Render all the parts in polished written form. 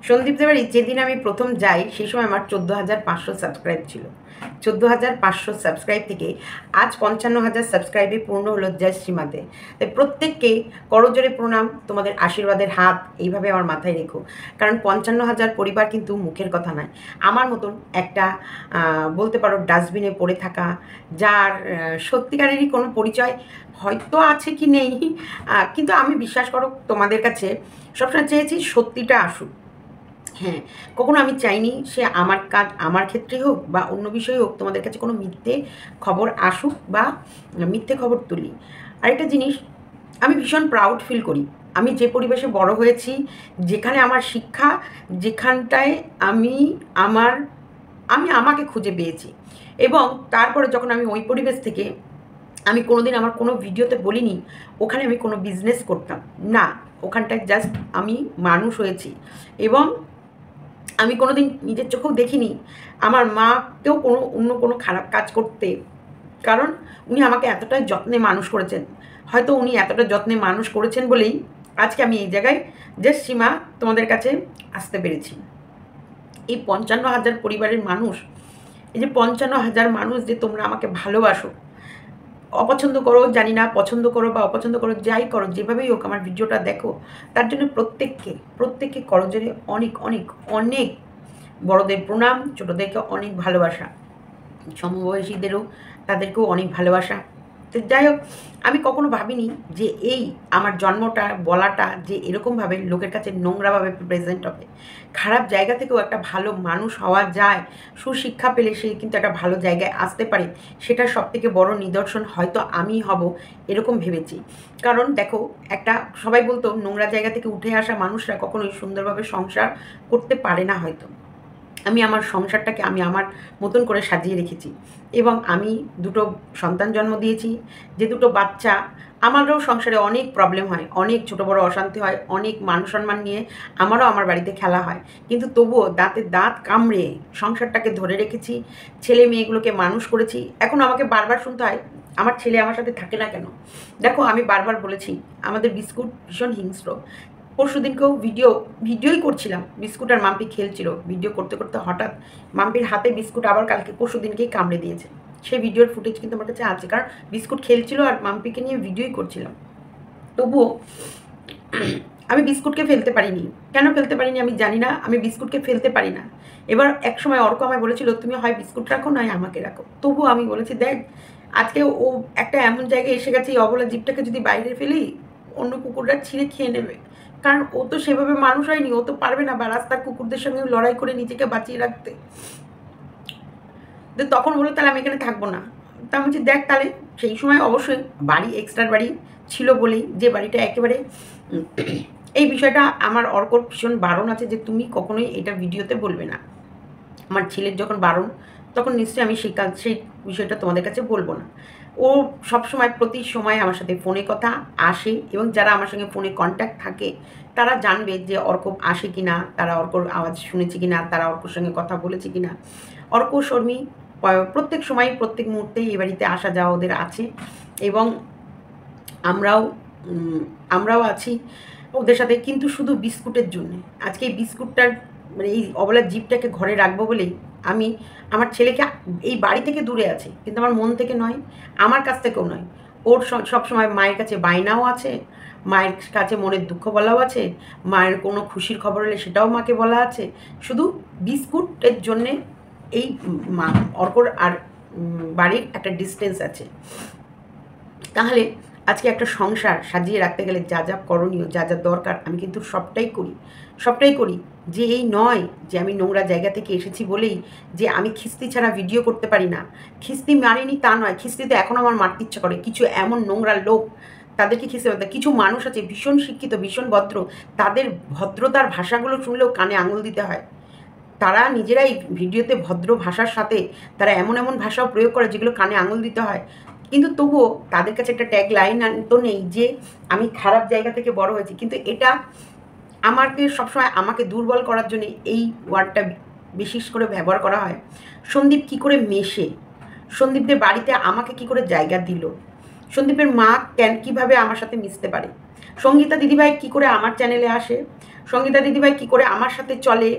সন্দীপদের বাড়ি যেদিন আমি প্রথম যাই সেই সময় আমার 14,500 সাবস্ক্রাইব ছিল। 14,500 সাবস্ক্রাইব থেকে আজ 55,000 সাবস্ক্রাইবে পূর্ণ হলো জয় শ্রীমাতে। তাই প্রত্যেককে করজোরে প্রণাম, তোমাদের আশীর্বাদের হাত এইভাবে আমার মাথায় রেখো। কারণ 55,000 পরিবার কিন্তু মুখের কথা নয়। আমার মতন একটা বলতে পারো ডাস্টবিনে পড়ে থাকা, যার সত্যিকারেরই কোনো পরিচয় হয়তো আছে কি নেই, কিন্তু আমি বিশ্বাস করো তোমাদের কাছে সবসময় চেয়েছি সত্যিটা আসুক। হ্যাঁ, কখনো আমি চাইনি সে আমার কাজ আমার ক্ষেত্রে হোক বা অন্য বিষয়ে হোক তোমাদের কাছে কোনো মিথ্যে খবর আসুক বা মিথ্যে খবর তুলি। আরেকটা জিনিস, আমি ভীষণ প্রাউড ফিল করি। আমি যে পরিবেশে বড় হয়েছি, যেখানে আমার শিক্ষা, যেখানটায় আমি আমার আমি আমাকে খুঁজে পেয়েছি, এবং তারপরে যখন আমি ওই পরিবেশ থেকে আমি কোনোদিন আমার কোনো ভিডিওতে বলিনি ওখানে আমি কোনো বিজনেস করতাম না। ওখানটায় জাস্ট আমি মানুষ হয়েছি, এবং আমি কোনোদিন নিজের চোখেও দেখিনি আমার মাকেও অন্য কোনো খারাপ কাজ করতে। কারণ উনি আমাকে এতটাই যত্নে মানুষ করেছেন। হয়তো উনি এতটা যত্নে মানুষ করেছেন বলেই আজকে আমি এই জায়গায় জাস্ট সীমা তোমাদের কাছে আসতে পেরেছি। এই 55,000 পরিবারের মানুষ, এই যে 55,000 মানুষ যে তোমরা আমাকে ভালোবাসো, অপছন্দ করো জানি না, পছন্দ করো বা অপছন্দ করো, যাই করো, যেভাবেই হোক আমার ভিডিওটা দেখো, তার জন্য প্রত্যেককে করজোরে অনেক অনেক অনেক বড়দের প্রণাম, ছোটোদেরকে অনেক ভালোবাসা, সমবয়সীদেরও তাদেরকেও অনেক ভালোবাসা। তো যাই হোক, আমি কখনো ভাবিনি যে এই আমার জন্মটা বলাটা যে এরকমভাবে লোকের কাছে নোংরাভাবে প্রেজেন্ট হবে। খারাপ জায়গা থেকেও একটা ভালো মানুষ হওয়া যায়, সুশিক্ষা পেলে সে কিন্তু একটা ভালো জায়গায় আসতে পারে। সেটার সবথেকে বড় নিদর্শন হয়তো আমিই হব, এরকম ভেবেছি। কারণ দেখো, একটা সবাই বলতো নোংরা জায়গা থেকে উঠে আসা মানুষরা কখনোই সুন্দরভাবে সংসার করতে পারে না হয়তো। আমি আমার সংসারটাকে আমি আমার মতন করে সাজিয়ে রেখেছি, এবং আমি দুটো সন্তান জন্ম দিয়েছি। যে দুটো বাচ্চা, আমারও সংসারে অনেক প্রবলেম হয়, অনেক ছোটো বড়ো অশান্তি হয়, অনেক মান সম্মান নিয়ে আমারও আমার বাড়িতে খেলা হয়, কিন্তু তবুও দাঁতে দাঁত কামড়ে সংসারটাকে ধরে রেখেছি, ছেলে মেয়েগুলোকে মানুষ করেছি। এখন আমাকে বারবার শুনতে হয় আমার ছেলে আমার সাথে থাকে না কেন। দেখো, আমি বারবার বলেছি আমাদের বিস্কুট ভীষণ হিংস্র। পরশুদিনকেও ভিডিওই করছিলাম, বিস্কুট আর মাম্পি খেলছিল, ভিডিও করতে করতে হঠাৎ মাম্পির হাতে বিস্কুট আবার পরশুদিনকেই কামড়ে দিয়েছে। সেই ভিডিওর ফুটেজ কিন্তু আমার কাছে আছে, কারণ বিস্কুট খেলছিল আর মাম্পিকে নিয়ে ভিডিওই করছিলাম। তবুও আমি বিস্কুটকে ফেলতে পারিনি। কেন ফেলতে পারিনি আমি জানি না, আমি বিস্কুটকে ফেলতে পারি না। এবার এক সময় অর্ক আমায় বলেছিল তুমি হয় বিস্কুট রাখো নয় আমাকে রাখো। তবুও আমি বলেছি দেখ, আজকে ও একটা এমন জায়গায় এসে গেছে, এই অবলা জীবটাকে যদি বাইরে ফেলি অন্য কুকুররা ছিঁড়ে খেয়ে নেবে। কারণ ও তো সেভাবে মানুষ হয়নি, ও তো পারবে না বা রাস্তার কুকুরদের সঙ্গে লড়াই করে নিজেকে বাঁচিয়ে রাখতে। তো তখন বললো তাহলে আমি এখানে থাকবো না। তা আমি বলছি দেখ তাহলে, সেই সময় অবশ্যই বাড়ি এক্সট্রার বাড়ি ছিল বলেই, যে বাড়িটা একেবারে এই বিষয়টা আমার অর্কর ভীষণ বারণ আছে যে তুমি কখনোই এটা ভিডিওতে বলবে না। আমার ছেলের যখন বারণ, তখন নিশ্চয়ই আমি সেই বিষয়টা তোমাদের কাছে বলবো না। ও সবসময় প্রতি সময় আমার সাথে ফোনে কথা আসে, এবং যারা আমার সঙ্গে ফোনে কন্ট্যাক্ট থাকে তারা জানবে যে অর্ক আসে কি না, তারা অর্কর আওয়াজ শুনেছে কি না, তারা অর্কর সঙ্গে কথা বলেছে কি না। অর্ক শর্মী প্রত্যেক সময় প্রত্যেক মুহূর্তে এই বাড়িতে আসা যাওয়া ওদের আছে, এবং আমরাও আছি ওদের সাথে, কিন্তু শুধু বিস্কুটের জন্যে। আজকে এই বিস্কুটটার মানে এই অবলার জীবটাকে ঘরে রাখবো বলেই আমি আমার ছেলেকে এই বাড়ি থেকে দূরে আছে, কিন্তু আমার মন থেকে নয়, আমার কাছ থেকেও নয়। ওর সবসময় মায়ের কাছে বায়নাও আছে, মায়ের কাছে মনের দুঃখ বলাও আছে, মায়ের কোনো খুশির খবর হলে সেটাও মাকে বলা আছে। শুধু বিস্কুটের জন্যে এই অর্কর আর বাড়ির একটা ডিস্টেন্স আছে। তাহলে আজকে একটা সংসার সাজিয়ে রাখতে গেলে যা যা করণীয়, যা যা দরকার, আমি কিন্তু সবটাই করি। যে এই নয় যে আমি নোংরা জায়গা থেকে এসেছি বলেই যে আমি খিস্তি ছাড়া ভিডিও করতে পারি না। খিস্তি মারিনি তা নয়, খিস্তিতে এখন আমার মারতে ইচ্ছা করে। কিছু এমন নোংরা লোক, তাদেরকে খিস্তি মারতে, কিছু মানুষ আছে ভীষণ শিক্ষিত, ভীষণ ভদ্র, তাদের ভদ্রতার ভাষাগুলো শুনলেও কানে আঙুল দিতে হয়। তারা নিজেরাই ভিডিওতে ভদ্র ভাষার সাথে তারা এমন এমন ভাষাও প্রয়োগ করে যেগুলো কানে আঙুল দিতে হয়। কিন্তু তবুও তাদের কাছে একটা ট্যাগ লাইন তো নেই যে আমি খারাপ জায়গা থেকে বড় হয়েছি, কিন্তু এটা আমাকে সবসময় আমাকে দুর্বল করার জন্য এই ওয়ার্ডটা বিশেষ করে ব্যবহার করা হয়। সন্দীপ কী করে মেশে, সন্দীপদের বাড়িতে আমাকে কি করে জায়গা দিল, সন্দীপের মা কীভাবে আমার সাথে মিশতে পারে। সঙ্গীতা দিদিভাই কি করে আমার চ্যানেলে আসে, সঙ্গীতা দিদিভাই কি করে আমার সাথে চলে,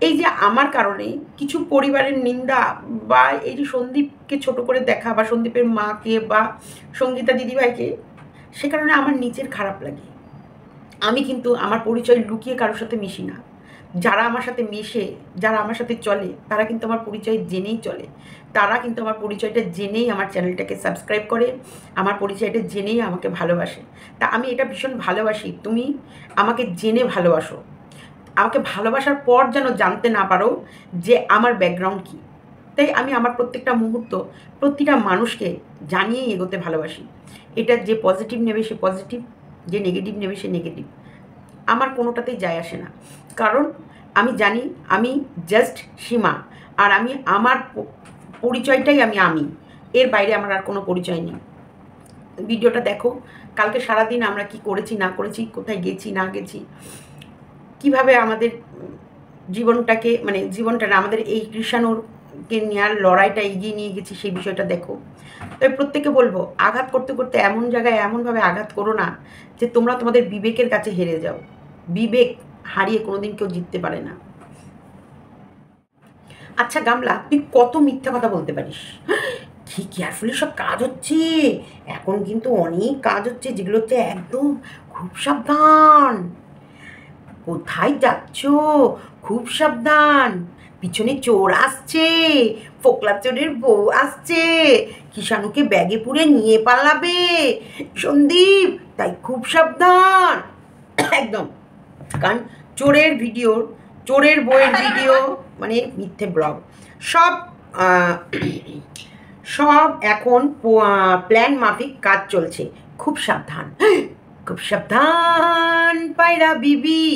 এই যে আমার কারণে কিছু পরিবারের নিন্দা বা এই যে সন্দীপকে ছোট করে দেখা বা সন্দীপের মাকে বা সঙ্গীতা দিদিভাইকে, সে কারণে আমার নিজের খারাপ লাগে। আমি কিন্তু আমার পরিচয় লুকিয়ে কারোর সাথে মিশি না। যারা আমার সাথে মেশে, যারা আমার সাথে চলে, তারা কিন্তু আমার পরিচয় জেনেই চলে। তারা কিন্তু আমার পরিচয়টা জেনেই আমার চ্যানেলটাকে সাবস্ক্রাইব করে, আমার পরিচয়টা জেনেই আমাকে ভালোবাসে। তা আমি এটা ভীষণ ভালোবাসি, তুমি আমাকে জেনে ভালোবাসো। আমাকে ভালোবাসার পর যেন জানতে না পারো যে আমার ব্যাকগ্রাউন্ড কী। তাই আমি আমার প্রত্যেকটা মুহূর্ত প্রতিটা মানুষকে জানিয়েই এগোতে ভালোবাসি। এটা যে পজিটিভ নেবে সে পজিটিভ, যে নেগেটিভ নেবে সে নেগেটিভ, আমার কোনোটাতেই যায় আসে না। কারণ আমি জানি আমি জাস্ট সীমা, আর আমি আমার পরিচয়টাই আমি, এর বাইরে আমার আর কোনো পরিচয় নেই। ভিডিওটা দেখো, কালকে সারাদিন আমরা কি করেছি না করেছি, কোথায় গেছি না গেছি, কিভাবে আমাদের জীবনটাকে মানে জীবনটা না আমাদের এই কৃষাণুরকে নেওয়ার লড়াইটা এগিয়ে নিয়ে গেছি, সেই বিষয়টা দেখো। তবে প্রত্যেকে বলবো, আঘাত করতে করতে এমন জায়গায় এমনভাবে আঘাত করো না যে তোমরা তোমাদের বিবেকের কাছে হেরে যাও। বিবেক হারিয়ে কোনোদিন কেউ জিততে পারে না। আচ্ছা গামলা, তুই কত মিথ্যা কথা বলতে পারিস? কি কেয়ারফুলি সব কাজ হচ্ছে, এখন কিন্তু অনেক কাজ হচ্ছে যেগুলো হচ্ছে একদম খুব সাবধান। কোথায় যাচ্ছ? খুব সাবধান, পিছনে চোর আসছে, ফোকলা চোরের বউ আসছে, কিষাণুকে ব্যাগে পুরে নিয়ে পালাবে সন্দীপ, তাই খুব সাবধান একদম। কারণ চোরের ভিডিও, চোরের বইয়ের ভিডিও মানে মিথ্যে ব্লগ সব সব এখন প্ল্যান মাফিক কাজ চলছে। খুব সাবধান, খুব সাবধান পায়রা বিবি,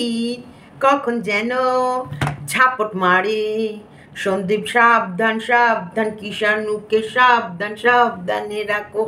কখন যেন ঝাপট মারে। সন্দীপ সাবধান সাবধান, কিষাণুকে সাবধান সাবধানে রাখো।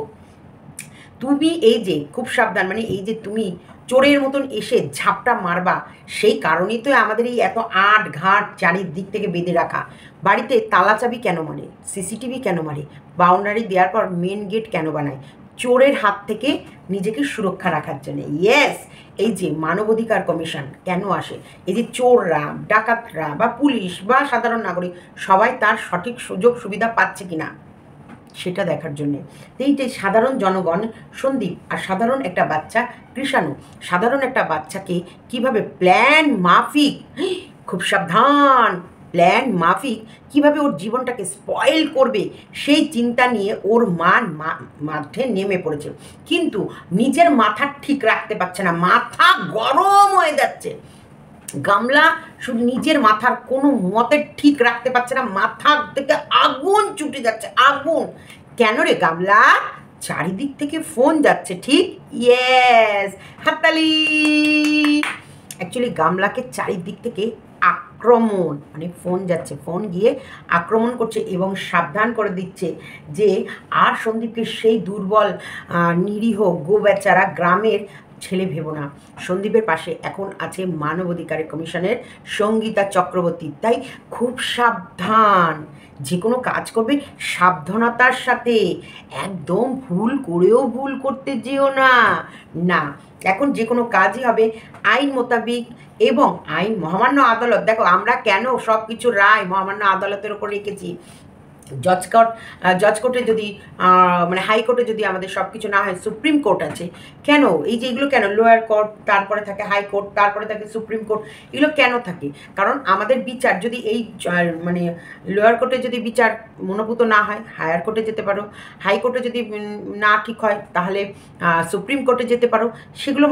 তুমি এই যে খুব সাবধান মানে এই যে তুমি চোরের মতন এসে ঝাপটা মারবা, সেই কারণেই তো আমাদের এই এত আট ঘাট চারিদিক থেকে বেঁধে রাখা। বাড়িতে তালা চাবি কেন মারে, সিসিটিভি কেন মারে, বাউন্ডারি দেওয়ার পর মেন গেট কেন বানায়? চোরের হাত থেকে নিজেকে সুরক্ষা রাখার জন্য। ইয়েস, এই যে মানবাধিকার কমিশন কেন আসে, এই যে চোররা ডাকাতরা বা পুলিশ বা সাধারণ নাগরিক সবাই তার সঠিক সুযোগ সুবিধা পাচ্ছে কিনা সেটা দেখার জন্যে। এই যে সাধারণ জনগণ সন্দীপ আর সাধারণ একটা বাচ্চা কৃষাণু, সাধারণ একটা বাচ্চাকে কিভাবে প্ল্যান মাফিক, খুব সাবধান, প্ল্যান মাফিক কিভাবে ওর জীবনটাকে স্পয়েল করবে সেই চিন্তা নিয়ে ওর মাঠে নেমে পড়েছে। কিন্তু নিজের মাথা ঠিক রাখতে পারছে না, মাথা গরম হয়ে যাচ্ছে। গামলা শুধু নিজের মাথার কোনো মতে ঠিক রাখতে পারছে না, মাথার থেকে আগুন ছুটে যাচ্ছে, আগুন। কেন রে গামলা? চারিদিক থেকে ফোন যাচ্ছে, ঠিক? ইয়েস, হাততালি। অ্যাকচুয়ালি গামলাকে চারিদিক থেকে আক্রমণ মানে ফোন যাচ্ছে, ফোন গিয়ে আক্রমণ করছে এবং সাবধান করে দিচ্ছে যে আর সন্দীপকে সেই দুর্বল নিরীহ গোবেচারা গ্রামের ছেলে ভেবো না। সন্দীপের পাশে এখন আছে মানবাধিকার কমিশনের সঙ্গীতা চক্রবর্তী, তাই খুব সাবধান। যে কোনো কাজ করবে সাবধানতার সাথে, একদম ভুল করেও ভুল করতে যেও না। না, এখন যে কোনো কাজই হবে আইন মোতাবিক এবং আইন মহামান্য আদালত। দেখো আমরা কেন সব কিছু রায় মহামান্য আদালতের ওপর রেখেছি। জজ কোর্টে যদি মানে হাইকোর্টে যদি আমাদের সব কিছু না হয়, সুপ্রিম কোর্ট আছে। কেন এই যে এগুলো কেন, লোয়ার কোর্ট, তারপরে থাকে হাইকোর্ট, তারপরে থাকে সুপ্রিম কোর্ট, এগুলো কেন থাকে? কারণ আমাদের বিচার যদি এই মানে লোয়ার কোর্টে যদি বিচার মনোভূত না হয় হায়ার কোর্টে যেতে পারো, হাইকোর্টে যদি না ঠিক হয় তাহলে সুপ্রিম কোর্টে যেতে পারো। সেগুলো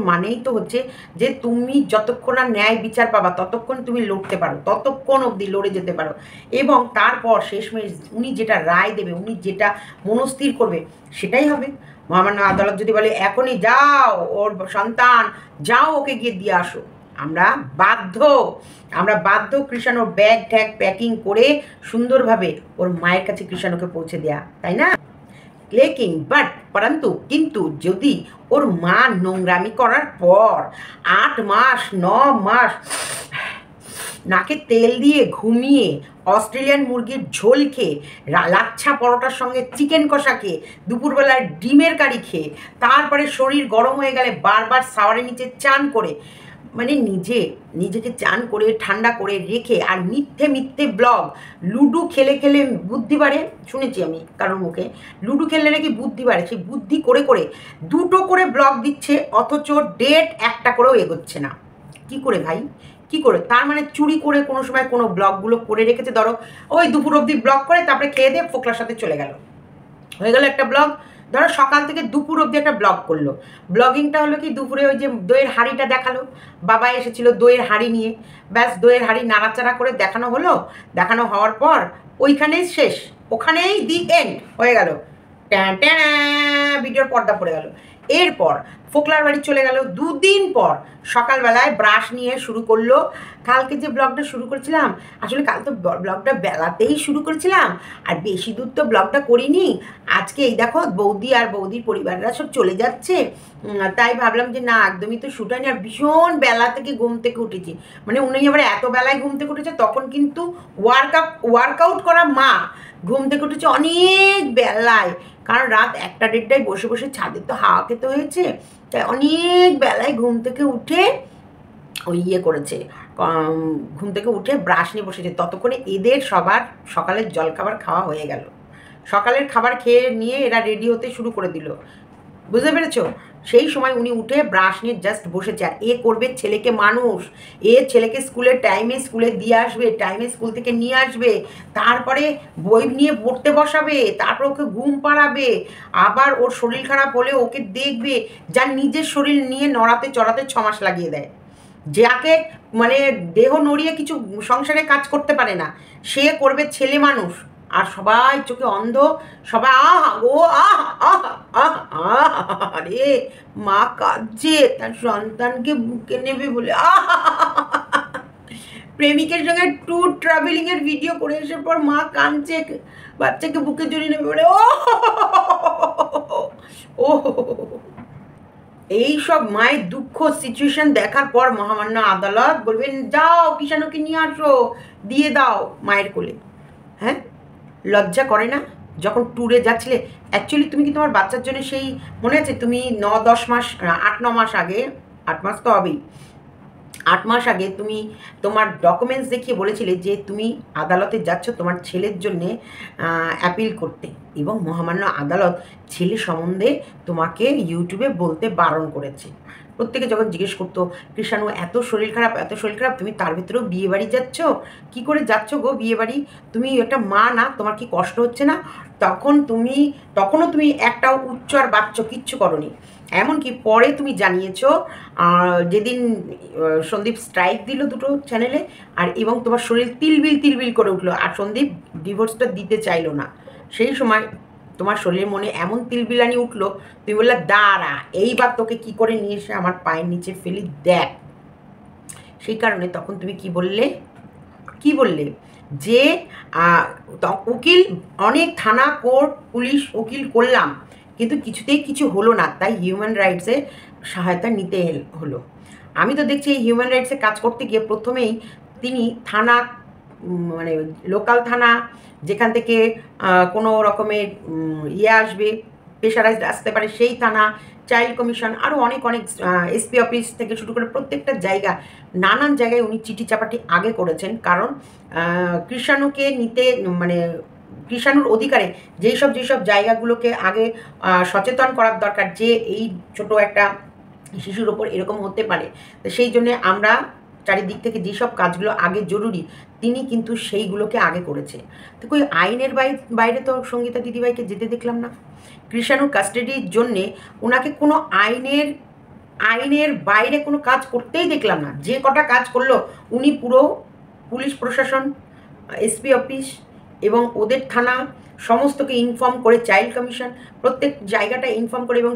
মানেই তো হচ্ছে যে তুমি যতক্ষণ না ন্যায় বিচার পাবা ততক্ষণ তুমি লড়তে পারো, ততক্ষণ অবধি লড়ে যেতে পারো। এবং তারপর শেষমেশ উনি যেটা রায় দেবে, উনি যেটা মনস্থির করবে সেটাই হবে। মহামান্য আদালত যদি বলে এখনই যাও ওর সন্তান, যাও ওকে গিয়ে দিয়ে আসো, আমরা বাধ্য কৃষাণুর ব্যাগ ট্যাগ প্যাকিং করে সুন্দরভাবে ওর মায়ের কাছে কৃষাণুকে পৌঁছে দেয়া, তাই না? কিন্তু যদি ওর মা নোংরামি করার পর 8 মাস 9 মাস নাকে তেল দিয়ে ঘুমিয়ে অস্ট্রেলিয়ান মুরগির ঝোল খেয়ে লাচ্ছা পরোটার সঙ্গে চিকেন কষা খেয়ে দুপুরবেলায় ডিমের কারি খেয়ে তারপরে শরীর গরম হয়ে গেলে বারবার শাওয়ারের নিচে চান করে মানে নিজেকে চান করে ঠান্ডা করে রেখে আর মিথ্যে মিথ্যে ব্লগ লুডো খেলে খেলে বুদ্ধি বাড়ে শুনেছি আমি কারোর মুখে লুডো খেললে নাকি বুদ্ধি বাড়ে সেই বুদ্ধি করে করে 2টো করে ব্লগ দিচ্ছে অথচ ডেট একটা করেও এগোচ্ছে না কি করে ভাই কি করে তার মানে চুরি করে কোনো সময় কোনো ব্লগগুলো করে রেখেছে ধরো ওই দুপুর অবধি ব্লগ করে তারপরে খেয়ে দিয়ে ফোকলার সাথে চলে গেল হয়ে গেল একটা ব্লগ ধরো সকাল থেকে দুপুর অবধি একটা ব্লগ করলো ব্লগিংটা হলো কি দুপুরে ওই যে দইয়ের হাঁড়িটা দেখালো বাবা এসেছিল দইয়ের হাঁড়ি নিয়ে ব্যাস দইয়ের হাঁড়ি নাড়াচাড়া করে দেখানো হলো দেখানো হওয়ার পর ওইখানেই শেষ ওখানেই দি এন্ড হয়ে গেল ভিডিওর পর্দা পড়ে গেল এরপর ফোকলার বাড়ি চলে গেল 2 দিন পর সকালবেলায় ব্রাশ নিয়ে শুরু করলো কালকে যে ব্লগটা শুরু করেছিলাম আসলে কাল তো ব্লগটা বেলাতেই শুরু করেছিলাম আর বেশি দূর তো ব্লগটা করিনি আজকে এই দেখো বৌদি আর বৌদির পরিবাররা সব চলে যাচ্ছে তাই ভাবলাম যে না একদমই তো শুট হয়নি আর ভীষণ বেলা থেকে ঘুম থেকে উঠেছি মানে উনি আবার এত বেলায় ঘুম থেকে উঠেছে তখন কিন্তু ওয়ার্কআউট করা মা ঘুম থেকে উঠেছে অনেক বেলায় কারণ রাত 1টা-1:30টায় বসে বসে ছাদে তো হাওয়া খেতে হয়েছে তাই অনেক বেলায় ঘুম থেকে উঠে ওই করেছে ঘুম থেকে উঠে ব্রাশ নিয়ে বসেছে ততক্ষণে এদের সবার সকালের জলখাবার খাওয়া হয়ে গেল সকালের খাবার খেয়ে নিয়ে এরা রেডি হতে শুরু করে দিল বুঝতে পেরেছো সেই সময় উনি উঠে ব্রাশ নিয়ে জাস্ট বসেছে আর করবে ছেলেকে মানুষ ছেলেকে স্কুলে দিয়ে আসবে টাইমে স্কুল থেকে নিয়ে আসবে তারপরে বই নিয়ে পড়তে বসাবে তারপর ওকে ঘুম পাড়াবে আবার ওর শরীর খারাপ হলে ওকে দেখবে যার নিজের শরীর নিয়ে নড়াতে চড়াতে 6 মাস লাগিয়ে দেয় যাকে মানে দেহ নড়িয়ে কিছু সংসারে কাজ করতে পারে না সে করবে ছেলে মানুষ আর সবাই চোখে অন্ধ সবাই আরে মা কাঁদছে তার সন্তানকে বুকে নেবে বলে প্রেমিকের সঙ্গে ট্যুর ট্রাভেলিংয়ের ভিডিও করে আসার পর মা কাঁদছে বাচ্চাকে বুকে জড়িয়ে নেবে বলে ও এই সব মায়ের দুঃখ সিচুয়েশন দেখার পর মহামান্য আদালত বলবেন যাও কিষাণুকে নিয়ে আসো দিয়ে দাও মায়ের কোলে হ্যাঁ লজ্জা করে না যখন ট্যুরে যাচ্ছিলে অ্যাকচুয়ালি তুমি কি তোমার বাচ্চার জন্য সেই মনে আছে তুমি 9-10 মাস 8-9 মাস আগে 8 মাস তো হবেই 8 মাস আগে তুমি তোমার ডকুমেন্টস দেখিয়ে বলেছিলে যে তুমি আদালতে যাচ্ছ তোমার ছেলের জন্যে অ্যাপিল করতে এবং মহামান্য আদালত ছেলে সম্বন্ধে তোমাকে ইউটিউবে বলতে বারণ করেছে প্রত্যেকে যখন জিজ্ঞেস করতো কৃষাণু এত শরীর খারাপ তুমি তার ভিতরেও বিয়ে বাড়ি যাচ্ছ কী করে যাচ্ছ গো বিয়ে বাড়ি তুমি একটা মা না তোমার কি কষ্ট হচ্ছে না তখনও তুমি একটা উচ্চ আর বাচ্চ কিচ্ছু করনি এমনকি পরে তুমি জানিয়েছো যেদিন সন্দীপ স্ট্রাইক দিল 2টো চ্যানেলে আর এবং তোমার শরীর তিলবিল করে উঠলো আর সন্দীপ ডিভোর্সটা দিতে চাইলো না সেই সময় তোমার শরীরের মনে এমন তিলবিলানি উঠলো তুমি বললে দাঁড়া এইবার তোকে কি করে নিয়ে এসে আমার পায়ের নিচে ফেলি দেখ সেই কারণে তখন তুমি কি বললে যে উকিল অনেক থানা কোর্ট পুলিশ উকিল করলাম কিন্তু কিছুতেই কিছু হলো না তাই হিউম্যান রাইটসে সহায়তা নিতে হলো আমি তো দেখছি এই হিউম্যান রাইটসে কাজ করতে গিয়ে প্রথমেই তিনি থানা মানে লোকাল থানা যেখান থেকে কোনো রকমের আসবে প্রেশারাইজড আসতে পারে সেই থানা চাইল্ড কমিশন আরও অনেক এসপি অফিস থেকে শুরু করে প্রত্যেকটা জায়গা নানান জায়গায় উনি চিঠি চাপাটি আগে করেছেন কারণ কৃষাণুকে নিতে মানে কৃষাণুর অধিকারে যেসব জায়গাগুলোকে আগে সচেতন করার দরকার যে এই ছোট একটা শিশুর ওপর এরকম হতে পারে তো সেই জন্যে আমরা চারিদিক থেকে যেসব কাজগুলো আগে জরুরি তিনি কিন্তু সেইগুলোকে আগে করেছে তো কই আইনের বাইরে তো সঙ্গীতা দিদিভাইকে যেতে দেখলাম না কৃষাণুর কাস্টাডির জন্যে ওনাকে কোনো আইনের বাইরে কোনো কাজ করতেই দেখলাম না যে কটা কাজ করলো উনি পুরো পুলিশ প্রশাসন এসপি অফিস এবং ওদের থানা সমস্তকে ইনফর্ম করে চাইল্ড কমিশন প্রত্যেক জায়গাটা ইনফর্ম করে এবং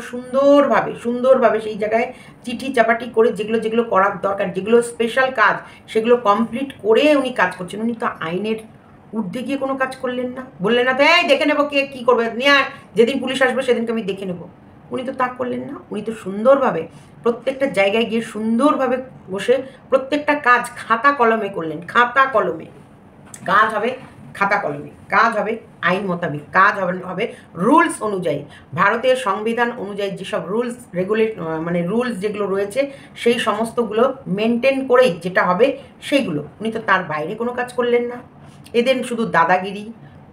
সুন্দরভাবে সেই জায়গায় চিঠি চাপাটি করে যেগুলো করার দরকার যেগুলো স্পেশাল কাজ সেগুলো কমপ্লিট করে উনি কাজ করছেন উনি তো আইনের ঊর্ধ্বে গিয়ে কোনো কাজ করলেন না বললেন না তো এই দেখে নেবো কে কী করবে নিয়ে যেদিন পুলিশ আসবে সেদিনকে আমি দেখে নেবো উনি তো তা করলেন না। উনি তো সুন্দরভাবে প্রত্যেকটা জায়গায় গিয়ে সুন্দরভাবে বসে প্রত্যেকটা কাজ খাতা কলমে করলেন। খাতা কলমে কাজ হবে, খাতা কলমে কাজ হবে, আইন মোতাবেক কাজ হবে রুলস অনুযায়ী, ভারতের সংবিধান অনুযায়ী যেসব রুলস মানে রুলস যেগুলো রয়েছে সেই সমস্তগুলো মেনটেন করেই যেটা হবে সেইগুলো। উনি তো তার বাইরে কোনো কাজ করলেন না। এদের শুধু দাদাগিরি,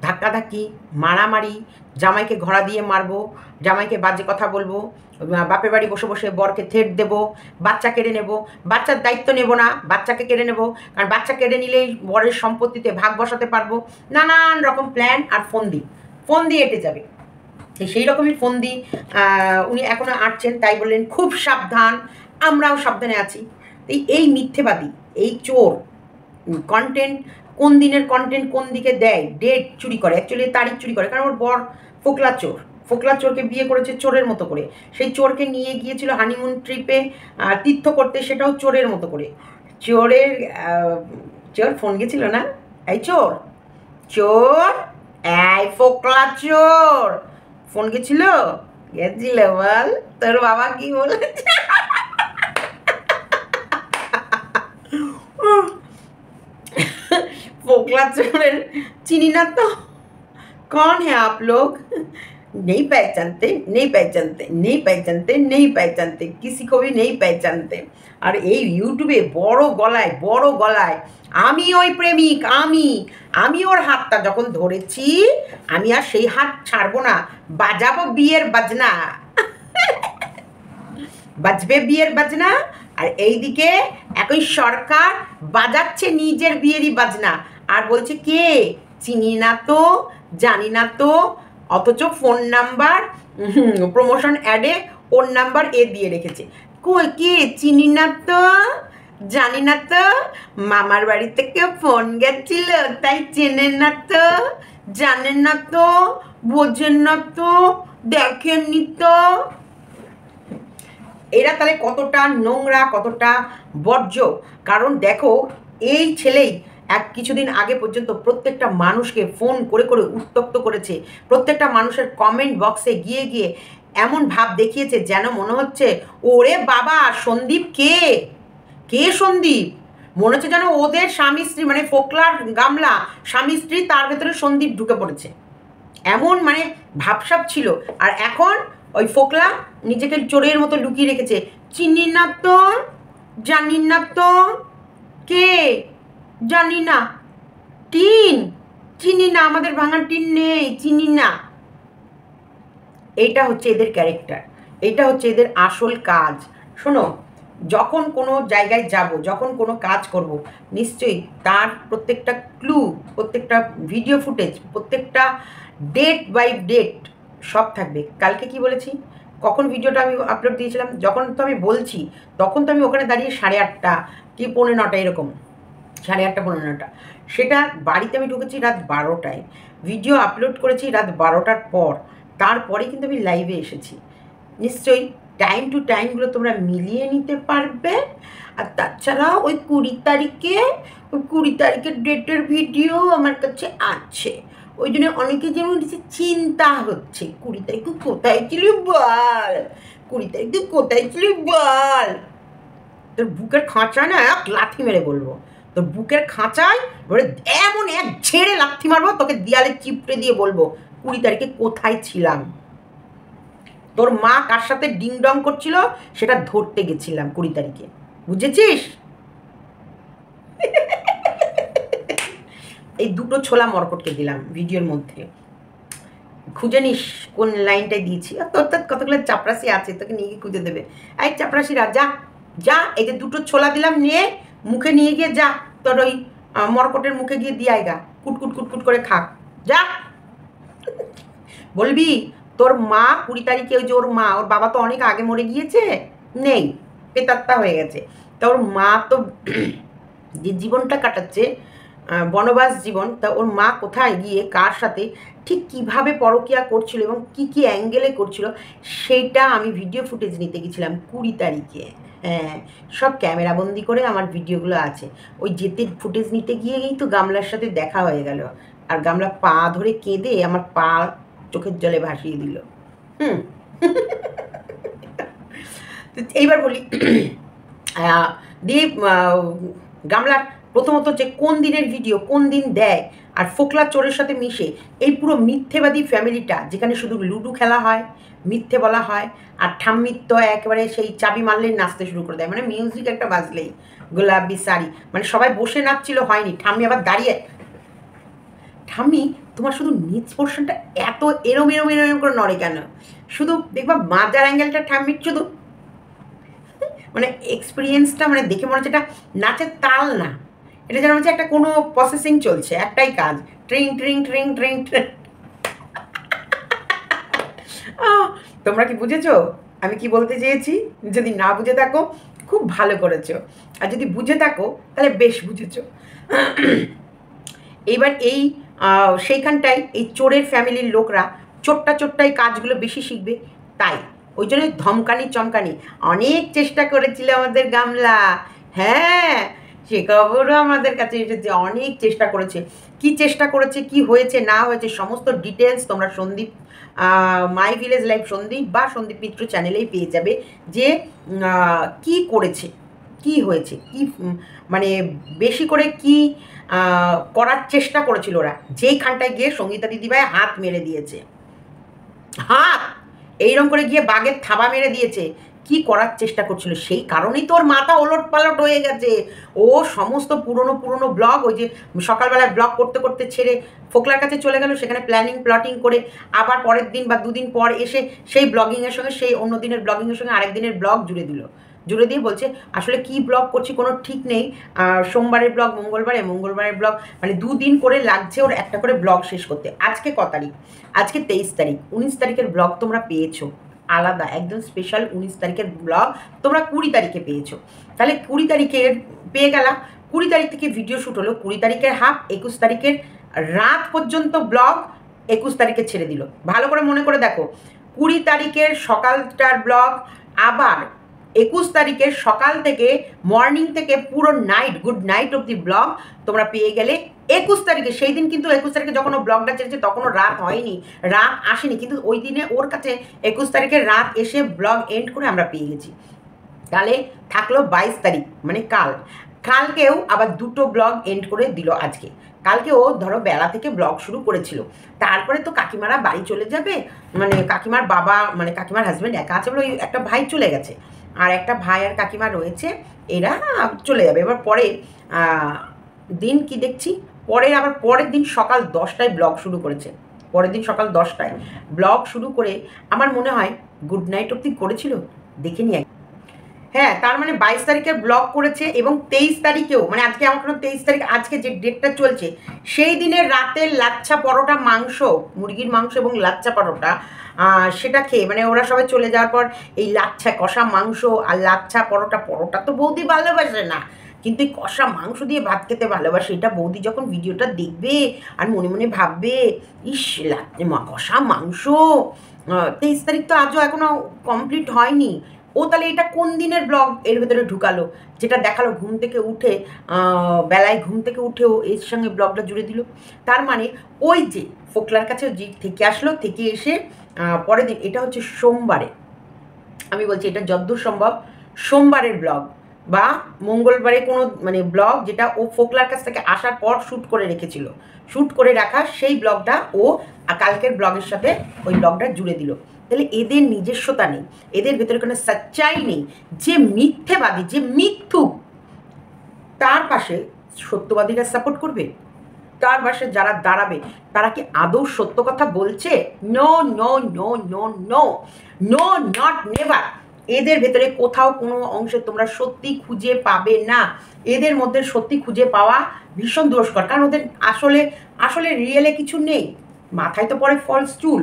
ধাক্কাধাক্কি, মারামারি, জামাইকে ঘোড়া দিয়ে মারবো, জামাইকে বাজে কথা বলবো, বাপের বাড়ি বসে বসে বরকে থেট দেবো, বাচ্চা কেড়ে নেব, বাচ্চার দায়িত্ব নেব না, বাচ্চাকে কেড়ে নেব, কারণ বাচ্চা কেড়ে নিলেই বরের সম্পত্তিতে ভাগ বসাতে পারবো। নানান রকম প্ল্যান আর ফোন দিয়ে এঁটে যাবে। সেই রকমই ফোন দিয়ে উনি এখনও আঁটছেন। তাই বললেন খুব সাবধান, আমরাও সাবধানে আছি। এই মিথ্যেবাদী, এই চোর কন্টেন্ট, কোন দিনের কন্টেন্ট কোন দিকে দেয়, ডেট চুরি করে, অ্যাকচুয়ালি তারিখ চুরি করে। কারণ ওর বর ফোকলা চোরকে বিয়ে করেছে চোরের মতো করে। সেই চোরকে নিয়ে গিয়েছিল হানিমুন ট্রিপে তীর্থ করতে, সেটাও চোরের মতো করে। চোর ফোন গেছিল না, এই চোর এই ফোকলা চোর ফোন গেছিল বল, তোর বাবা কি বলেছে? फोकला चोर चिनी ना तो कौन है आप लोग? नहीं पहचानते, नहीं पहचानते, नहीं पहचानते, नहीं पहचानते, किसी को भी नहीं पहचानते। আর এই ইউটিউবে বড় গলায় আমি ওই প্রেমিক, আমি ওর হাতটা যখন ধরেছি আমি আর সেই হাত ছাড়বো না, বাজাবো বিয়ের বাজনা, বাজবে বিয়ের বাজনা। আর এইদিকে একই সরকার বাজাচ্ছে নিজের বিয়েরই বাজনা আর বলছে কে চিনি না তো, জানি না তো, অথচ ফোন নাম্বার প্রমোশন অ্যাডে ওর নাম্বার এ দিয়ে রেখেছে। কই কে চিনি না তো, জানি না তো, মামার বাড়ি থেকে ফোন গেছিল তাই চেনেন না তো, জানেন না তো, বোঝেন না তো, দেখেননি তো। এরা তাহলে কতটা নোংরা, কতটা বর্জ্য। কারণ দেখো এই ছেলেই কিছুদিন আগে পর্যন্ত প্রত্যেকটা মানুষকে ফোন করে করে উত্তপ্ত করেছে, প্রত্যেকটা মানুষের কমেন্ট বক্সে গিয়ে গিয়ে এমন ভাব দেখিয়েছে যেন মনে হচ্ছে ওরে বাবা সন্দীপ কে সন্দীপ, মনে হচ্ছে যেন ওদের স্বামী স্ত্রী মানে ফোকলার গামলা স্বামী স্ত্রী, তার ভেতরে সন্দীপ ঢুকে পড়েছে, এমন মানে ভাবসাব ছিল। আর এখন ওই ফোকলা নিজেকে চোরের মতো লুকিয়ে রেখেছে, চিনি না তো, জানি না তো, কে জানি না, টিন চিনি না, আমাদের ভাঙার টিন নেই, চিনি না। এইটা হচ্ছে এদের ক্যারেক্টার, এইটা হচ্ছে এদের আসল কাজ। শোনো, যখন কোনো জায়গায় যাব, যখন কোনো কাজ করব, নিশ্চয়ই তার প্রত্যেকটা ক্লু, প্রত্যেকটা ভিডিও ফুটেজ, প্রত্যেকটা ডেট বাই ডেট সব থাকবে। কালকে কি বলেছি, কখন ভিডিওটা আমি আপলোড দিয়েছিলাম, যখন তো আমি বলছি তখন তো আমি ওখানে দাঁড়িয়ে 8:30 কি 9:45 এরকম, 8:30 9:45, সেটা বাড়িতে আমি ঢুকেছি রাত 12টায়, ভিডিও আপলোড করেছি রাত 12টার পর, তারপরে কিন্তু আমি লাইভে এসেছি। নিশ্চয়ই টাইম টু টাইমগুলো তোমরা মিলিয়ে নিতে পারবে। আর তাছাড়া ওই 20 তারিখের ডেটের ভিডিও আমার কাছে আছে, ওই জন্য অনেকে যেমন চিন্তা হচ্ছে 20 তারিখে কোথায় ছিল বল, 20 তারিখে কোথায় ছিল বল। তোর বুকের খাঁচায় না এক লাথি মেরে বলবো, তোর বুকের খাঁচায় এমন এক ছেড়ে লাথি মারবো তোকে দেয়ালে চিপটে দিয়ে বলবো 20 তারিখে কোথায় ছিলাম। তোর মা কার সাথে ডিং ডং করছিল সেটা ধরতে গেছিলাম 20 তারিখে, বুঝেছিস? এই দুটো ছোলা মরকটকে দিলাম ভিডিওর মধ্যে, খুঁজে নিস কোন লাইনটায় দিয়েছি। তোর কতগুলো চাপরাশি আছে, তোকে নিয়ে গিয়ে খুঁজে দেবে। এই চাপরাশিরা যা এই যে দুটো ছোলা দিলাম, নিয়ে মুখে নিয়ে গিয়ে যা তোর ওই মরকটের মুখে গিয়ে দিয়ে আয়গা, কুটকুট করে খাক যা। বলবি তোর মা 20 তারিখে, ওই যে ওর মা, ওর বাবা তো অনেক আগে মরে গিয়েছে, নেই, পেতাত্তা হয়ে গেছে, তা ওর মা তো যে জীবনটা কাটাচ্ছে বনবাস জীবন, তা ওর মা কোথায় গিয়ে কার সাথে ঠিক কিভাবে পরকিয়া করছিল এবং কি অ্যাঙ্গেলে করছিল সেইটা আমি ভিডিও ফুটেজ নিতে গেছিলাম 20 তারিখে। হ্যাঁ, সব ক্যামেরাবন্দি করে আমার ভিডিওগুলো আছে। ওই যেতে ফুটেজ নিতে গিয়েই তো গামলার সাথে দেখা হয়ে গেল, আর গামলা পা ধরে কেঁদে আমার পা চোখের জলে ভাসিয়ে দিল। তো এইবার বলি দিয়ে গামলার প্রথমত যে কোন দিনের ভিডিও কোন দিন দেয় আর ফোকলা চোরের সাথে মিশে এই পুরো মিথ্যেবাদী ফ্যামিলিটা, যেখানে শুধু লুডো খেলা হয়, মিথ্যে বলা হয়, আর ঠাম্মির তো একেবারে সেই চাবি মারলেই নাচতে শুরু করে দেয়, মানে মিউজিক একটা বাজলেই গোলাপি শাড়ি, মানে সবাই বসে নাচছিল হয়নি, ঠাম্মি আবার দাঁড়িয়ে। ঠাম্মি তোমার শুধু নিচ পোর্শনটা এত এরম এরম এরম এরম করে নড়ে কেন? শুধু দেখবা মাজার অ্যাঙ্গেলটা ঠাম্মির শুধু মানে এক্সপিরিয়েন্সটা মানে দেখে মনে হচ্ছে এটা নাচের তাল না, এটা যেন হচ্ছে একটা কোনো প্রসেসিং চলছে, একটাই কাজ, ট্রিং ট্রিং ট্রিং ট্রিং ট্রিং। তোমরা কি বুঝেছো আমি কি বলতে চেয়েছি? যদি না বুঝে থাকো খুব ভালো করেছো, আর যদি বুঝে থাকো তাহলে বেশ বুঝেছো। এইবার এই সেইখানটায় এই চোরের ফ্যামিলির লোকরা চোট্টা চোট্টা এই কাজগুলো বেশি শিখবে, তাই ওই জন্য ধমকানি চমকানি অনেক চেষ্টা করেছিল আমাদের গামলা। হ্যাঁ, সে খবরও আমাদের কাছে এসেছে, অনেক চেষ্টা করেছে। কি চেষ্টা করেছে, কি হয়েছে না হয়েছে সমস্ত ডিটেলস তোমরা Sandeep my village life Sandeep বা সন্দীপ মিত্র চ্যানেলেই পেয়ে যাবে, যে কি করেছে, কি হয়েছে, কি মানে বেশি করে কি করার চেষ্টা করেছিল ওরা, যেইখানটায় গিয়ে সঙ্গীতা দিদিভাই হাত মেরে দিয়েছে, হাত এইরকম করে গিয়ে বাঘের থাবা মেরে দিয়েছে, কি করার চেষ্টা করছিল, সেই কারণেই তো ওর মাথা ওলট পালট হয়ে গেছে। ও সমস্ত পুরনো পুরনো ব্লগ, ওই যে সকালবেলায় ব্লগ করতে করতে ছেড়ে ফোকলার কাছে চলে গেল, সেখানে প্ল্যানিং প্লটিং করে আবার পরের দিন বা দুদিন পর এসে সেই ব্লগিংয়ের সঙ্গে সেই অন্য দিনের ব্লগিংয়ের সঙ্গে আরেক দিনের ব্লগ জুড়ে দিল, জুড়ে দিয়ে বলছে আসলে কি ব্লগ করছি কোনো ঠিক নেই, সোমবারের ব্লগ মঙ্গলবারের ব্লগ, মানে দুদিন করে লাগছে ওর একটা করে ব্লগ শেষ করতে। আজকে ক তারিখ? আজকে 23 তারিখ, 19 তারিখের ব্লগ তোমরা পেয়েছো আলাদা, একদম স্পেশাল 19 তারিখের ব্লগ তোমরা 20 তারিখে পেয়েছো, তাহলে 20 তারিখের পেয়ে গেলাম, 20 তারিখ থেকে ভিডিও শ্যুট হলো, 20 তারিখের হাফ, 21 তারিখের রাত পর্যন্ত ব্লগ 21 তারিখে ছেড়ে দিল। ভালো করে মনে করে দেখো, 20 তারিখের সকালটার ব্লগ, আবার 21 তারিখের সকাল থেকে মর্নিং থেকে পুরো নাইট গুড নাইট অবধি ব্লগ তোমরা পেয়ে গেলে 21 তারিখে। সেই দিন কিন্তু 21 তারিখে যখন ও ব্লগটা ছেড়েছে তখনও রাত হয়নি, রাত আসেনি, কিন্তু ওই দিনে ওর কাছে 21 তারিখের রাত এসে ব্লগ এন্ড করে আমরা পেয়ে গেছি। তাহলে থাকলো 22 তারিখ মানে কাল, কালকেও আবার দুটো ব্লগ এন্ড করে দিল আজকে। কালকে ও ধরো বেলা থেকে ব্লগ শুরু করেছিল, তারপরে তো কাকিমারা বাড়ি চলে যাবে, মানে কাকিমার বাবা মানে কাকিমার হাজব্যান্ড একা আছে বলে ওই একটা ভাই চলে গেছে, আর একটা ভাই আর কাকিমা রয়েছে, এরা চলে যাবে। এবার পরে দিন কি দেখছি, আবার পরের দিন সকাল 10টায় ব্লগ শুরু করেছে, পরের দিন সকাল 10টায় ব্লগ শুরু করে আমার মনে হয় গুড নাইট অবধি করেছিল, দেখে নিয়ে। হ্যাঁ, তার মানে 22 তারিখের ব্লগ করেছে, এবং 23 তারিখেও, মানে আজকে আমার কোনো 23 তারিখ, আজকে যে ডেটটা চলছে সেই দিনের রাতের লাচ্ছা পরোটা মাংস, মুরগির মাংস এবং লাচ্ছা পরোটা, সেটা খেয়ে মানে ওরা সবাই চলে যাওয়ার পর এই লাচ্ছা কষা মাংস আর লাচ্ছা পরোটা, পরোটা তো বৌদি ভালোবাসে না, কিন্তু এই কষা মাংস দিয়ে ভাত খেতে ভালোবাসে, এটা বৌদি যখন ভিডিওটা দেখবে আর মনে মনে ভাববে ইস কষা মাংস। 23 তারিখ তো আজও এখনো কমপ্লিট হয়নি, ও তাহলে এটা কোন দিনের ব্লগ এর ভেতরে ঢুকালো, যেটা দেখালো ঘুম থেকে উঠে, বেলায় ঘুম থেকে উঠেও এর সঙ্গে ব্লগটা জুড়ে দিল। তার মানে ওই যে ফোকলার কাছে যে থেকে আসলো, থেকে এসে পরের দিন, এটা হচ্ছে সোমবারে, আমি বলছি এটা যদ্দূর সম্ভব সোমবারের ব্লগ বা মঙ্গলবারে কোনো মানে ব্লগ, যেটা ও ফোকলার কাছ থেকে আসার পর শ্যুট করে রেখেছিল, শ্যুট করে রাখা সেই ব্লগটা ও কালকের ব্লগের সাথে ওই ব্লগটা জুড়ে দিল। তাহলে এদের নিজস্বতা নেই, এদের ভেতরে কোনো সচ্চাই নেই, যে মিথ্যেবাদী, যে মিথ্যুক, তার পাশে সত্যবাদীরা সাপোর্ট করবে, তার পাশে যারা দাঁড়াবে তারা কি আদৌ সত্য কথা বলছে? No no no no no no, not never. এদের ভেতরে কোথাও কোনো অংশে তোমরা সত্যি খুঁজে পাবে না, এদের মধ্যে সত্যি খুঁজে পাওয়া ভীষণ দুষ্কর, কারণ ওদের আসলে আসলে রিয়েলে কিছু নেই, মাথায় তো পড়ে ফলস চুল।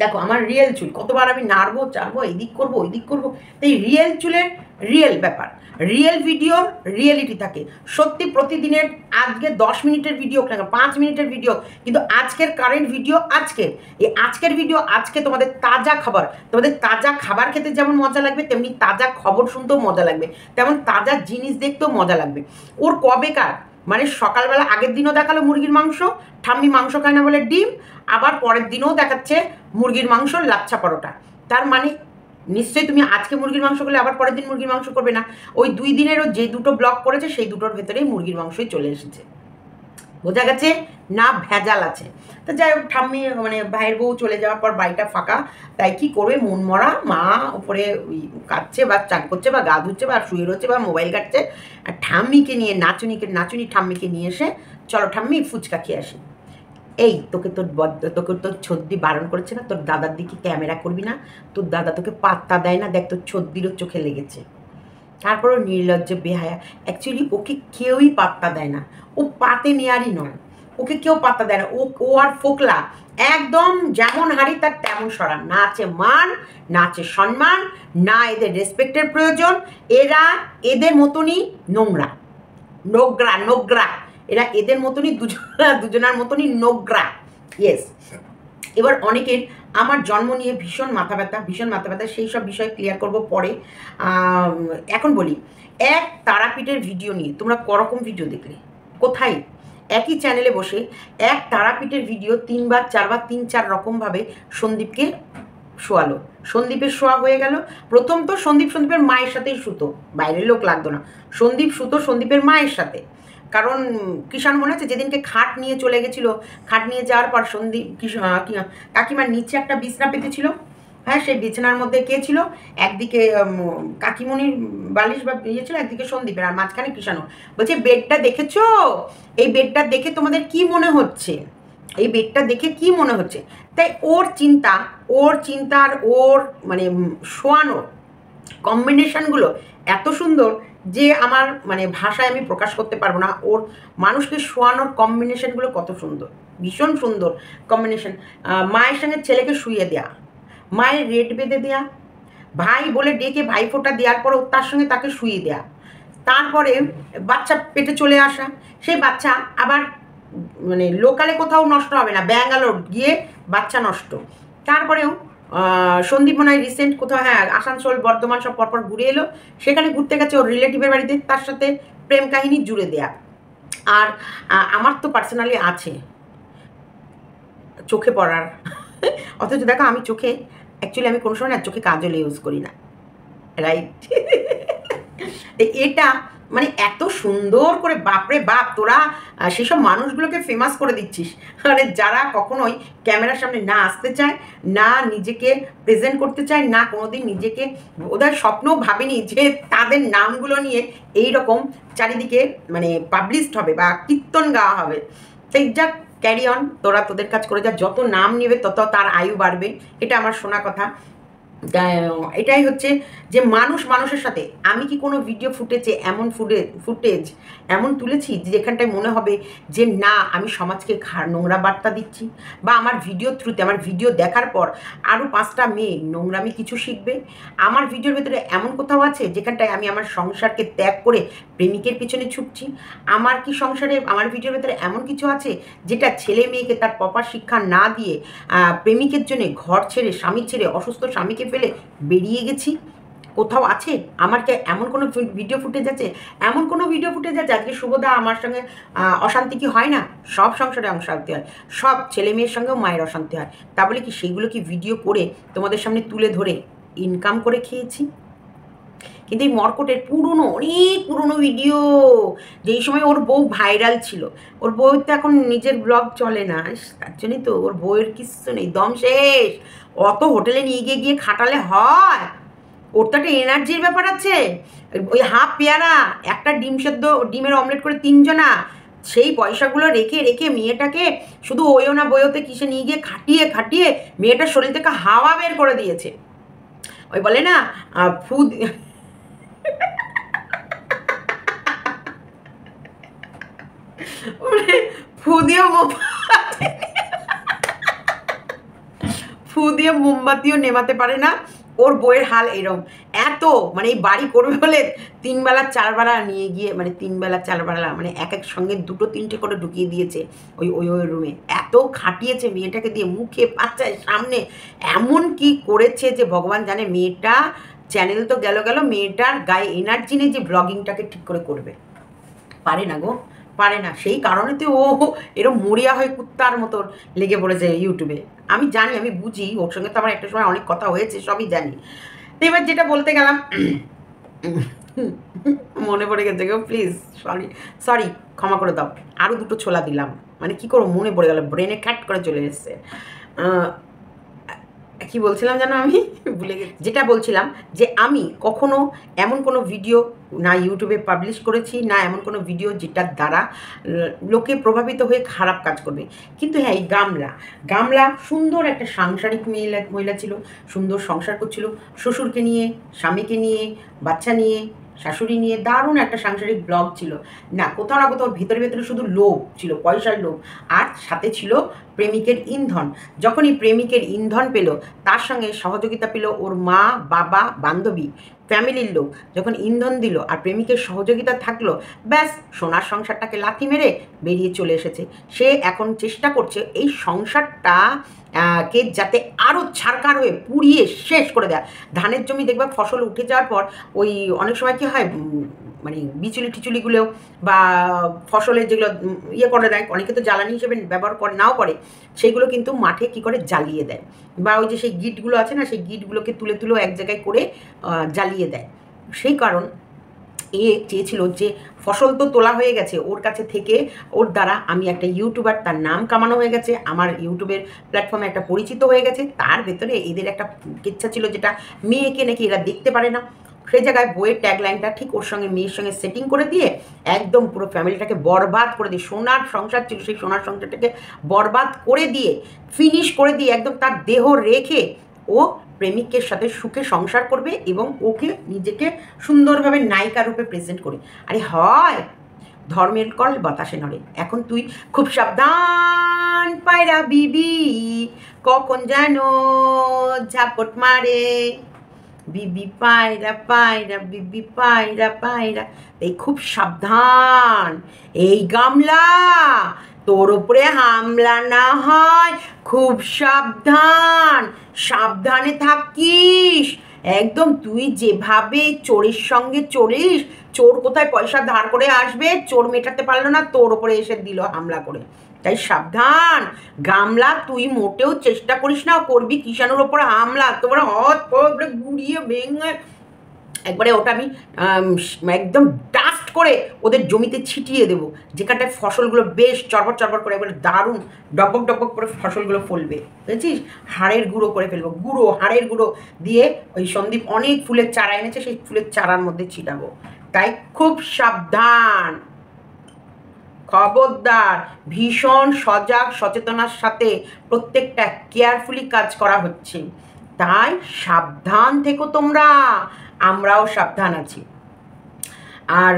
দেখো আমার রিয়েল চুল, কতবার আমি নাড়বো চাড়বো, এদিক করবো ওইদিক করবো, তো এই রিয়েল চুলের রিয়েল ব্যাপার, রিয়েল ভিডিওর রিয়েলিটি থাকে, সত্যি প্রতিদিনের আজকে 10 মিনিটের ভিডিও কেন 5 মিনিটের ভিডিও, কিন্তু আজকের কারেন্ট ভিডিও আজকের, এই আজকের ভিডিও আজকে তোমাদের তাজা খাবার, তোমাদের তাজা খাবার খেতে যেমন মজা লাগবে তেমনি তাজা খবর শুনতেও মজা লাগবে, তেমন তাজা জিনিস দেখতেও মজা লাগবে। ওর কবেকার মানে সকালবেলা আগের দিনও দেখালো মুরগির মাংস, ঠাম্মি মাংস খায় না বলে ডিম, আবার পরের দিনও দেখাচ্ছে মুরগির মাংস লাচ্ছা পরোটা, তার মানে নিশ্চয়ই তুমি আজকে মুরগির মাংস করলে আবার পরের দিন মুরগির মাংস করবে না, ওই 2 দিনেরও যে দুটো ব্লগ করেছে সেই দুটোর ভেতরেই মুরগির মাংসই চলে এসেছে। বোঝা গেছে না ভেজাল আছে। তো যাই হোক, ঠাম্মি মানে ভাইয়ের বউ চলে যাওয়ার পর বাড়িটা ফাঁকা, তাই কি করবে মন মরা, মা উপরে ওই কাঁদছে বা চান করছে বা গা ধুচ্ছে বা শুয়ে রয়েছে বা মোবাইল কাটছে, আর ঠাম্মিকে নিয়ে নাচুনি ঠাম্মিকে নিয়ে এসে চলো ঠাম্মি ফুচকা খেয়ে আসি। এই তোকে তোর ছদ্দি বারণ করেছে না তোর দাদার দিকে ক্যামেরা করবি না, তোর দাদা তোকে পাত্তা দেয় না, দেখ তোর ছদ্দিরও চোখে লেগেছে। তারপরও নির্লজ্জ বেহায়া, অ্যাকচুয়ালি ওকে কেউই পাত্তা দেয় না, ও পাতে নেয়ারই নয়, ওকে কেউ পাত্তা দেয় না, ও আর ফোকলা একদম যেমন হাড়ি তার তেমন সরা, না আছে মান না আছে সম্মান, না এদের রেসপেক্টের প্রয়োজন, এরা এদের মতনই নোংরা নোংরা, এরা এদের মতনই দুজনার মতনই নোংরা। ইয়েস। এবার অনেকের আমার জন্ম নিয়ে ভীষণ মাথা ব্যথা, সেই সব বিষয় ক্লিয়ার করব পরে। এখন বলি, এক তারাপীঠের ভিডিও নিয়ে তোমরা করকম ভিডিও দেখলে কোথায়? একই চ্যানেলে বসে এক তারাপীঠের ভিডিও 3বার 4বার 3-4 রকমভাবে সন্দীপকে শোয়ালো। সন্দীপের শোয়া হয়ে গেল। প্রথম তো সন্দীপের মায়ের সাথেই শুতো, বাইরের লোক লাগতো না, সন্দীপ শুতো সন্দীপের মায়ের সাথে। কারণ কিষাণ মনে আছে যেদিনকে খাট নিয়ে চলে গেছিলো, খাট নিয়ে যাওয়ার পর সন্দীপ কাকিমার নিচে একটা বিছনা পেতেছিল, হ্যাঁ সেই বিছানার মধ্যে কে ছিল, একদিকে কাকিমণির বালিশ বা ইয়ে ছিল, একদিকে সন্দীপের, আর মাঝখানে কিষাণু। বলছে বেডটা দেখেছো, এই বেডটা দেখে তোমাদের কি মনে হচ্ছে, এই বেডটা দেখে কি মনে হচ্ছে? তাই ওর চিন্তার ওর মানে শোয়ানোর কম্বিনেশনগুলো এত সুন্দর যে আমার মানে ভাষায় আমি প্রকাশ করতে পারবো না। ওর মানুষকে শোয়ানোর কম্বিনেশনগুলো কত সুন্দর, ভীষণ সুন্দর কম্বিনেশন। মায়ের সঙ্গে ছেলেকে শুইয়ে দেয়া, মায়ের রেট বেঁধে দেয়া, ভাই বলে ডেকে ভাইফোঁটা দেওয়ার পর তার সঙ্গে তাকে শুইয়ে দেয়া, তারপরে বাচ্চা পেটে চলে আসা, সেই বাচ্চা আবার মানে লোকালে কোথাও নষ্ট হবে না, ব্যাঙ্গালোর গিয়ে বাচ্চা নষ্ট। তারপরেও সন্দীপ মনে হয় রিসেন্ট কোথাও, হ্যাঁ আসানসোল বর্ধমান সব পরপর ঘুরে এলো, সেখানে ঘুরতে গেছে ওর রিলেটিভের বাড়িতে, তার সাথে প্রেম কাহিনী জুড়ে দেয়া। আর আমার তো পার্সোনালি আছে চোখে পড়ার অথচ দেখো আমি চোখে অ্যাকচুয়ালি আমি কোনো সময় না চোখে কাজল ইউজ করি না, রাইট? এটা মানে এত সুন্দর করে বাপরে বাপ তোরা সেসব মানুষগুলোকে ফেমাস করে দিচ্ছিস, মানে যারা কখনোই ক্যামেরার সামনে না আসতে চায়, না নিজেকে প্রেজেন্ট করতে চায়, না কোনোদিন নিজেকে ওদের স্বপ্নও ভাবেনি যে তাদের নামগুলো নিয়ে এই রকম চারিদিকে মানে পাবলিশড হবে বা কীর্তন গাওয়া হবে। তাই যা ক্যারি অন, তোরা তোদের কাজ করে যা, যত নাম নেবে তত তার আয়ু বাড়বে, এটা আমার শোনা কথা। এটাই হচ্ছে যে মানুষ মানুষের সাথে, আমি কি কোনো ভিডিও ফুটেজে এমন ফুটেজ এমন তুলেছি যেখানটায় মনে হবে যে না আমি সমাজকে নোংরা বার্তা দিচ্ছি, বা আমার ভিডিও থ্রুতে আমার ভিডিও দেখার পর আরও 5টা মেয়ে নোংরামি কিছু শিখবে? আমার ভিডিওর ভেতরে এমন কোথাও আছে যেখানটায় আমি আমার সংসারকে ত্যাগ করে প্রেমিকের পিছনে ছুটছি? আমার কি সংসারে আমার ভিডিওর ভেতরে এমন কিছু আছে যেটা ছেলে মেয়েকে তার প্রপার শিক্ষা না দিয়ে প্রেমিকের জন্যে ঘর ছেড়ে স্বামী ছেড়ে অসুস্থ স্বামীকে ফেলে বেরিয়ে গেছি? কোথাও আছে? আমার কি এমন কোনো ভিডিও ফুটেজ আছে? এমন কোনো ভিডিও ফুটেজ আছে আজকে শুভদা আমার সঙ্গে অশান্তি কি হয় না? সব সংসারে অশান্তি হয়, সব ছেলে মেয়ের সঙ্গেও মায়ের অশান্তি হয়। তা বলে কি সেইগুলো কি ভিডিও করে তোমাদের সামনে তুলে ধরে ইনকাম করে খেয়েছি? কিন্তু এই মর্কটের অনেক পুরনো ভিডিও, যেই সময় ওর বউ ভাইরাল ছিল, ওর বউয়ের তো এখন নিজের ব্লগ চলে না, তার জন্যই তো ওর বউয়ের কিচ্ছু নেই, দম শেষ। অত হোটেলে নিয়ে গিয়ে খাটালে হয়? ওর তো একটা এনার্জির ব্যাপার আছে। ওই হাফ পেয়ারা একটা ডিমের অমলেট করে 3 জনা, সেই পয়সাগুলো রেখে রেখে মেয়েটাকে শুধু ওয়ো না বয়োতে কিসে নিয়ে গিয়ে খাটিয়ে মেয়েটার শরীর থেকে হাওয়া বের করে দিয়েছে। ওই বলে না ফুদ ফু দিয়ে মোমবাতিও নেমাতে পারে না, ওর বইয়ের হাল এরম। এত মানে এই বাড়ি করবে বলে 3 বেলা 4 বেলা নিয়ে গিয়ে, মানে 3 বেলা 4 বেলা মানে এক সঙ্গে 2-3টে করে ঢুকিয়ে দিয়েছে ওই রুমে। এত খাটিয়েছে মেয়েটাকে দিয়ে, মুখে বাচ্চায় সামনে এমন কি করেছে যে ভগবান জানে। মেয়েটা চ্যানেল তো গেল, মেয়েটার গায়ে এনার্জি নেই যে ব্লগিংটাকে ঠিক করে করবে, পারে না গো, পারে না। সেই কারণে তো ও এরকম মরিয়া হয়ে কুত্তার মতো লেগে পড়েছে ইউটিউবে। আমি জানি, আমি বুঝি, ওর সঙ্গে তো আমার একটা সময় অনেক কথা হয়েছে, সবই জানি। এবার যেটা বলতে গেলাম মনে পড়ে গেছে গো, প্লিজ সরি সরি, ক্ষমা করে দাও। আরও দুটো ছোলা দিলাম, মানে কি করবো, মনে পড়ে গেল, ব্রেনে ক্যাট করে চলে এসছে। কি বলছিলাম যেন আমি ভুলে গেছি। যেটা বলছিলাম যে আমি কখনো এমন কোনো ভিডিও না ইউটিউবে পাবলিশ করেছি, না এমন কোনো ভিডিও যেটার দ্বারা লোকে প্রভাবিত হয়ে খারাপ কাজ করবে। কিন্তু হ্যাঁ, এই গামলা সুন্দর একটা সাংসারিক মহিলা ছিল, সুন্দর সংসার করছিল, শ্বশুরকে নিয়ে, স্বামীকে নিয়ে, বাচ্চা নিয়ে, শাশুড়ি নিয়ে দারুণ একটা সাংসারিক ব্লগ ছিল। না কোথাও না কোথাও ভেতরে ভেতরে শুধু লোভ ছিল, পয়সার লোভ, আর সাথে ছিল প্রেমিকের ইন্ধন। যখন এই প্রেমিকের ইন্ধন পেল, তার সঙ্গে সহযোগিতা পেল ওর মা, বাবা, বান্ধবী, ফ্যামিলির লোক, যখন ইন্ধন দিল আর প্রেমিকের সহযোগিতা থাকলো, ব্যাস সোনার সংসারটাকে লাথি মেরে বেরিয়ে চলে এসেছে। সে এখন চেষ্টা করছে এই সংসারটা কে যাতে আরও ছারকার হয়ে পুড়িয়ে শেষ করে দেয়। ধানের জমি দেখবা ফসল উঠে যাওয়ার পর ওই অনেক সময় কী হয়, মানে বিচুলি টিচুলিগুলো বা ফসলের যেগুলো ইয়ে করে দেয়, অনেকে তো জ্বালানি হিসেবে ব্যবহার করে নাও করে, সেইগুলো কিন্তু মাঠে কী করে জ্বালিয়ে দেয়, বা ওই যে সেই গিটগুলো আছে না, সেই গিটগুলোকে তুলে তুলে এক জায়গায় করে জ্বালিয়ে দেয়। সেই কারণ এ চেয়েছিল যে ফসল তো তোলা হয়ে গেছে, ওর কাছে থেকে ওর দ্বারা আমি একটা ইউটিউবার, তার নাম কামানো হয়ে গেছে, আমার ইউটিউবের প্ল্যাটফর্মে একটা পরিচিত হয়ে গেছে, তার ভেতরে এদের একটা ইচ্ছা ছিল যেটা মেয়েকে নাকি এরা দেখতে পারে না। সেই জায়গায় বইয়ের ট্যাগলাইনটা ঠিক ওর সঙ্গে, মেয়ের সঙ্গে সেটিং করে দিয়ে একদম পুরো ফ্যামিলিটাকে বরবাদ করে দিয়ে, সোনার সংসার ছিল সেই সোনার সংসারটাকে বরবাদ করে দিয়ে, ফিনিশ করে দিয়ে একদম তার দেহ রেখে ও প্রেমিকের সাথে সুখে সংসার করবে এবং ওকে নিজেকে সুন্দরভাবে নায়িকা রূপে প্রেজেন্ট করে। আরে হয়, ধর্মের কল বাতাসে নড়ে। এখন তুই খুব সাবধান পায়রা বিবি, কখন যেন ঝাপট মারে, বিবি পায়রা পায়রা, বিবি পায়রা পায়রা। এই খুব সাবধান, এই গামলা তোর ওপরে হামলা না হয়, খুব সাবধান, সাবধানে থাকিস একদম। তুই যেভাবে চোরের সঙ্গে চলিস, চোর কোথায় পয়সা ধার করে আসবে, চোর মেটাতে পারলো না, তোর ওপরে এসে দিল হামলা করে। তাই সাবধান গামলা, তুই মোটেও চেষ্টা করিস না করবি কিষাণুর ওপর হামলা, তোমার হট করে গুড়িয়ে ভেঙে একবারে ওটা আমি একদম ডাস্ট করে ওদের জমিতে ছিটিয়ে দেবো, যেখানটায় ফসলগুলো বেশ চরবর চরবর করে একবারে দারুণ ডকবক ডকবক করে ফসলগুলো ফলবে, বুঝেছিস? হাড়ের গুঁড়ো করে ফেলবো, হাড়ের গুঁড়ো দিয়ে ওই সন্দীপ অনেক ফুলের চারা এনেছে, সেই ফুলের চারার মধ্যে ছিটাবো। তাই খুব সাবধান, খবরদার, ভীষণ সজাগ সচেতনার সাথে প্রত্যেকটা কেয়ারফুলি কাজ করা হচ্ছে। তাই সাবধান থেকো তোমরা, আমরাও সাবধান আছি। আর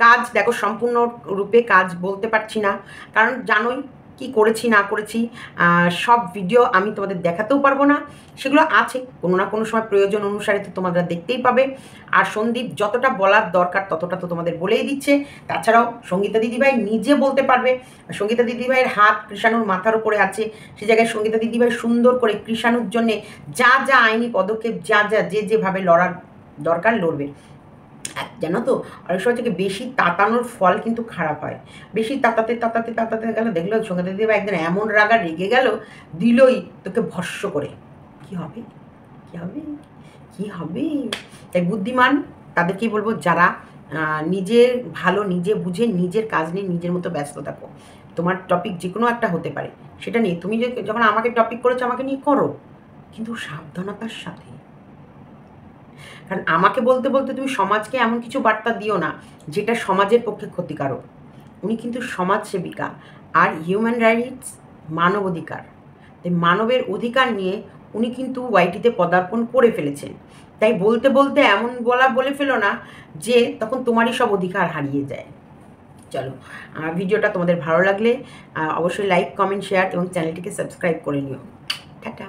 কাজ দেখো, সম্পূর্ণ রূপে কাজ বলতে পারছি না, কারণ জানোই কি করেছি না করেছি, সব ভিডিও আমি তোমাদের দেখাতেও পারবো না। সেগুলো আছে কোনো না কোনো সময় প্রয়োজন অনুসারে, তো তোমরা দেখতেই পাবে। আর সন্দীপ যতটা বলার দরকার ততটা তো তোমাদের বলেই দিচ্ছে। তাছাড়াও সঙ্গীতা দিদিভাই নিজে বলতে পারবে, সঙ্গীতা দিদিভাইয়ের হাত কৃষাণুর মাথার উপরে আছে, সে জায়গায় সঙ্গীতা দিদিভাই সুন্দর করে কৃষাণুর জন্যে যা যা আইনি পদক্ষেপ, যা যা যেভাবে লড়ার দরকার লড়বে। জানো তো, অনেক সময় থেকে বেশি তাতানোর ফল কিন্তু খারাপ হয়। বেশি তাতাতে তাতাতে তাতাতে গেল, দেখলো সঙ্গীতা দিদিভাই একদিন এমন রাগা রেগে গেল, দিলই তোকে ভস্য করে। কি হবে, কি হবে, কি হবে? তাই বুদ্ধিমান তাদেরকেই বলবো, যারা নিজের ভালো নিজে বুঝে নিজের কাজ নিয়ে নিজের মতো ব্যস্ত থাকো। তোমার টপিক যে কোনো একটা হতে পারে, সেটা নিয়ে তুমি যখন আমাকে টপিক করেছো, আমাকে নিয়ে করো, কিন্তু সাবধানতার সাথে। কারণ আমাকে বলতে বলতে তুমি সমাজকে এমন কিছু বার্তা দিও না যেটা সমাজের পক্ষে ক্ষতিকারক। উনি কিন্তু সমাজসেবিকা, আর হিউম্যান রাইটস মানব অধিকার, তাই মানবের অধিকার নিয়ে উনি কিন্তু ওয়াইটিতে পদার্পণ করে ফেলেছেন। তাই বলতে বলতে এমন বলে ফেলো না যে তখন তোমারই সব অধিকার হারিয়ে যায়। চলো, ভিডিওটা তোমাদের ভালো লাগলে অবশ্যই লাইক, কমেন্ট, শেয়ার এবং চ্যানেলটিকে সাবস্ক্রাইব করে নিও। টাটা।